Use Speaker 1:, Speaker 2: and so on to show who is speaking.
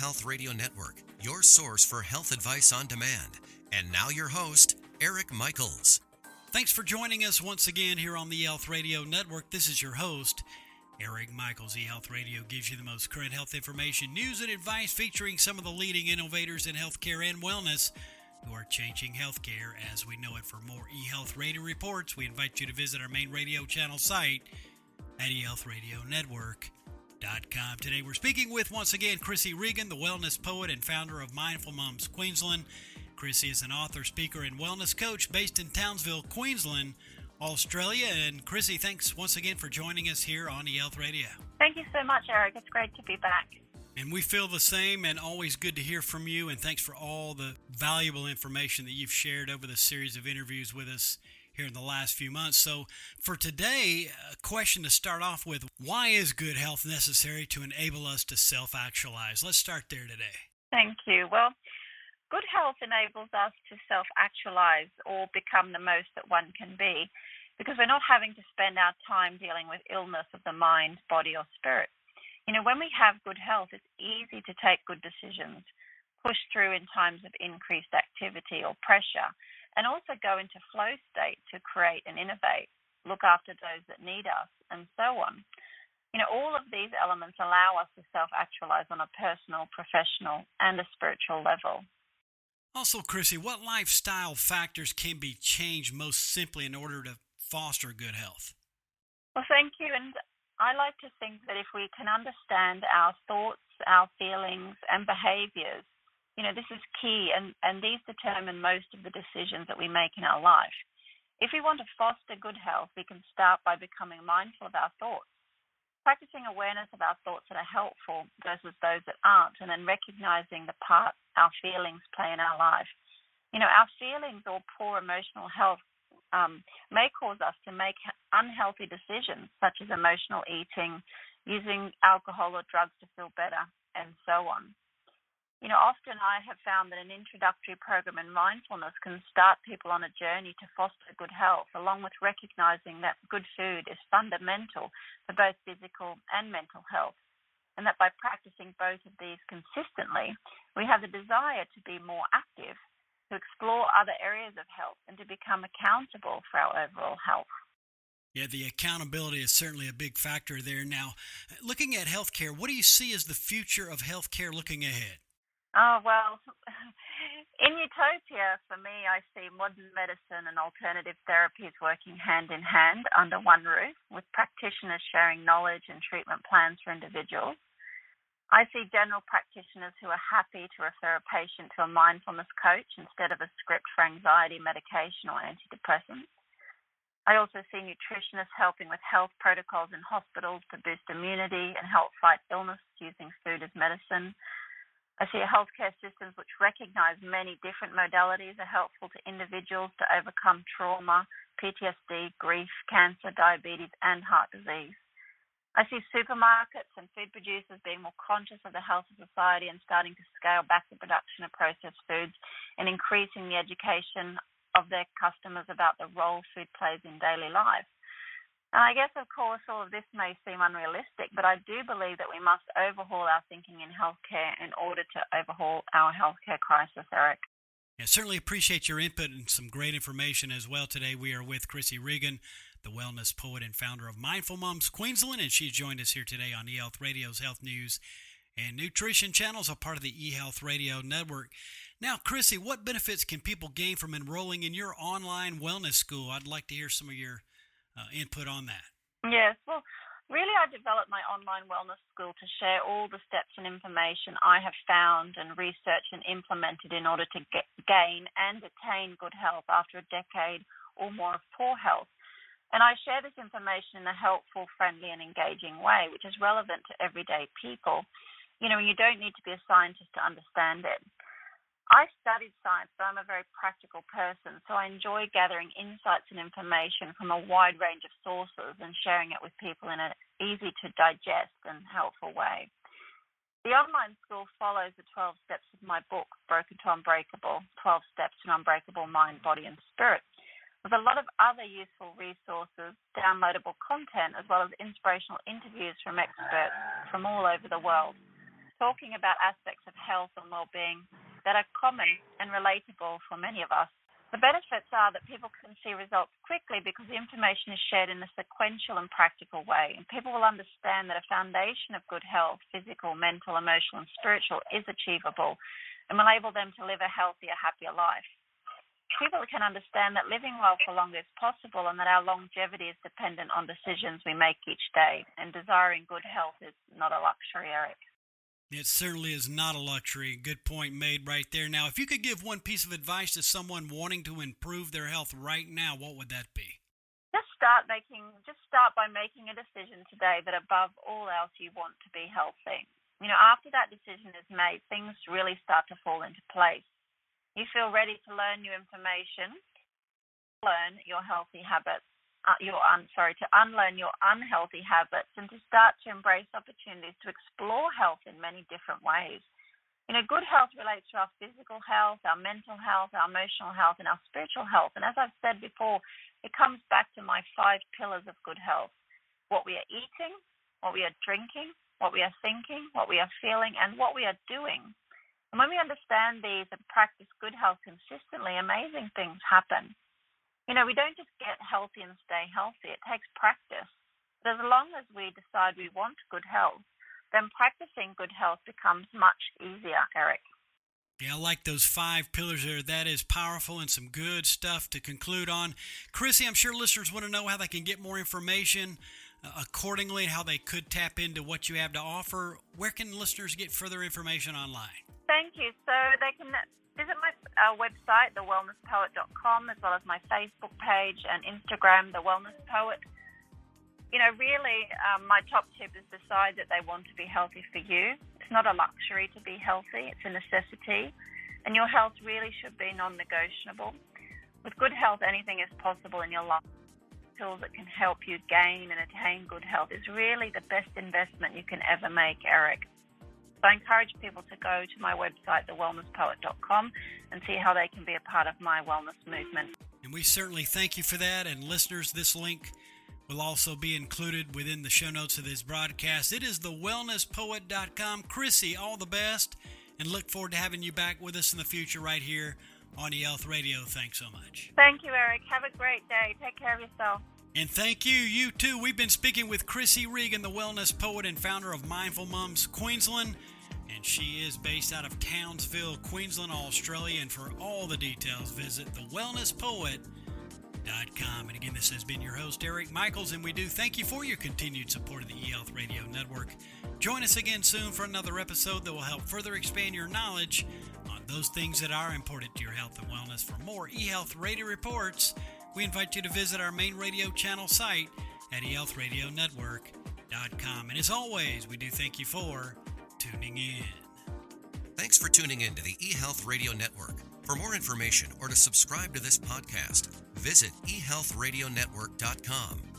Speaker 1: eHealth Radio Network, your source for health advice on demand. And now your host, Eric Michaels.
Speaker 2: Thanks for joining us once again here on the eHealth Radio Network. This is your host, Eric Michaels. eHealth Radio gives you the most current health information, news, and advice featuring some of the leading innovators in healthcare and wellness who are changing healthcare as we know it. For more eHealth Radio reports, we invite you to visit our main radio channel site at eHealthRadioNetwork.com. Today we're speaking with, once again, Krissy Regan, the wellness poet and founder of Mindful Moms Queensland. Krissy is an author, speaker, and wellness coach based in Townsville, Queensland, Australia. And Krissy, thanks once again for joining us here on eHealth Radio.
Speaker 3: Thank you so much, Eric. It's great to be back.
Speaker 2: And we feel the same, and always good to hear from you. And thanks for all the valuable information that you've shared over the series of interviews with us here in the last few months. So for today, a question to start off with: why is good health necessary to enable us to self-actualize? Let's start there today.
Speaker 3: Thank you. Well, good health enables us to self-actualize or become the most that one can be, because we're not having to spend our time dealing with illness of the mind, body, or spirit. You know, when we have good health, it's easy to take good decisions, push through in times of increased activity or pressure, and also go into flow state to create and innovate, look after those that need us, and so on. You know, all of these elements allow us to self-actualize on a personal, professional, and a spiritual level.
Speaker 2: Also, Krissy, what lifestyle factors can be changed most simply in order to foster good health?
Speaker 3: Well, thank you. And I like to think that if we can understand our thoughts, our feelings, and behaviors, you know, this is key, and these determine most of the decisions that we make in our life. If we want to foster good health, we can start by becoming mindful of our thoughts, practicing awareness of our thoughts that are helpful versus those that aren't, and then recognizing the part our feelings play in our life. You know, our feelings or poor emotional health may cause us to make unhealthy decisions, such as emotional eating, using alcohol or drugs to feel better, and so on. You know, often I have found that an introductory program in mindfulness can start people on a journey to foster good health, along with recognizing that good food is fundamental for both physical and mental health, and that by practicing both of these consistently, we have the desire to be more active, to explore other areas of health, and to become accountable for our overall health.
Speaker 2: Yeah, the accountability is certainly a big factor there. Now, looking at healthcare, what do you see as the future of healthcare looking ahead?
Speaker 3: Oh, well, in utopia, for me, I see modern medicine and alternative therapies working hand in hand under one roof, with practitioners sharing knowledge and treatment plans for individuals. I see general practitioners who are happy to refer a patient to a mindfulness coach instead of a script for anxiety medication or antidepressants. I also see nutritionists helping with health protocols in hospitals to boost immunity and help fight illness using food as medicine. I see healthcare systems which recognize many different modalities are helpful to individuals to overcome trauma, PTSD, grief, cancer, diabetes, and heart disease. I see supermarkets and food producers being more conscious of the health of society and starting to scale back the production of processed foods and increasing the education of their customers about the role food plays in daily life. And I guess, of course, all of this may seem unrealistic, but I do believe that we must overhaul our thinking in healthcare in order to overhaul our healthcare crisis, Eric.
Speaker 2: I certainly appreciate your input and some great information as well. Today we are with Krissy Regan, the wellness poet and founder of Mindful Moms Queensland, and she's joined us here today on eHealth Radio's Health News and Nutrition channels, a part of the eHealth Radio Network. Now, Krissy, what benefits can people gain from enrolling in your online wellness school? I'd like to hear some of your input on that.
Speaker 3: Yes, well, really I developed my online wellness school to share all the steps and information I have found and researched and implemented in order to gain and attain good health after a decade or more of poor health. And I share this information in a helpful, friendly, and engaging way, which is relevant to everyday people. You know, you don't need to be a scientist to understand it. I studied science, but I'm a very practical person, so I enjoy gathering insights and information from a wide range of sources and sharing it with people in an easy-to-digest and helpful way. The online school follows the 12 steps of my book, Broken to Unbreakable, 12 Steps to an Unbreakable Mind, Body, and Spirit, with a lot of other useful resources, downloadable content, as well as inspirational interviews from experts from all over the world. talking about aspects of health and well-being that are common and relatable for many of us. The benefits are that people can see results quickly because the information is shared in a sequential and practical way, and people will understand that a foundation of good health, physical, mental, emotional, and spiritual, is achievable and will enable them to live a healthier, happier life. People can understand that living well for longer is possible and that our longevity is dependent on decisions we make each day, and desiring good health is not a luxury, Eric.
Speaker 2: It certainly is not a luxury. Good point made right there. Now, if you could give one piece of advice to someone wanting to improve their health right now, what would that be?
Speaker 3: Just start by making a decision today that above all else you want to be healthy. After that decision is made, things really start to fall into place. You feel ready to learn new information, learn your healthy habits, to unlearn your unhealthy habits, and to start to embrace opportunities to explore health in many different ways. Good health relates to our physical health, our mental health, our emotional health, and our spiritual health. And as I've said before, it comes back to my 5 pillars of good health: what we are eating, what we are drinking, what we are thinking, what we are feeling, and what we are doing. And when we understand these and practice good health consistently, amazing things happen. We don't just get healthy and stay healthy. It takes practice. But as long as we decide we want good health, then practicing good health becomes much easier, Eric.
Speaker 2: Yeah, I like those 5 pillars there. That is powerful and some good stuff to conclude on. Krissy, I'm sure listeners want to know how they can get more information accordingly, how they could tap into what you have to offer. Where can listeners get further information online?
Speaker 3: Thank you. So they can visit my website, thewellnesspoet.com, as well as my Facebook page and Instagram, The Wellness Poet. My top tip is decide that they want to be healthy for you. It's not a luxury to be healthy. It's a necessity. And your health really should be non-negotiable. With good health, anything is possible in your life. Tools that can help you gain and attain good health is really the best investment you can ever make, Eric. So I encourage people to go to my website, thewellnesspoet.com, and see how they can be a part of my wellness movement.
Speaker 2: And we certainly thank you for that. And listeners, this link will also be included within the show notes of this broadcast. It is thewellnesspoet.com. Krissy, all the best, and look forward to having you back with us in the future right here on eHealth Radio. Thanks so much.
Speaker 3: Thank you, Eric. Have a great day. Take care of yourself.
Speaker 2: And thank you, you too. We've been speaking with Krissy Regan, the wellness poet and founder of Mindful Moms Queensland, and she is based out of Townsville, Queensland, Australia. And for all the details, visit thewellnesspoet.com. And again, this has been your host, Eric Michaels, and we do thank you for your continued support of the eHealth Radio Network. Join us again soon for another episode that will help further expand your knowledge on those things that are important to your health and wellness. For more eHealth Radio reports, we invite you to visit our main radio channel site at eHealthRadioNetwork.com. And as always, we do thank you for tuning in.
Speaker 1: Thanks for tuning in to the eHealth Radio Network. For more information or to subscribe to this podcast, visit eHealthRadioNetwork.com.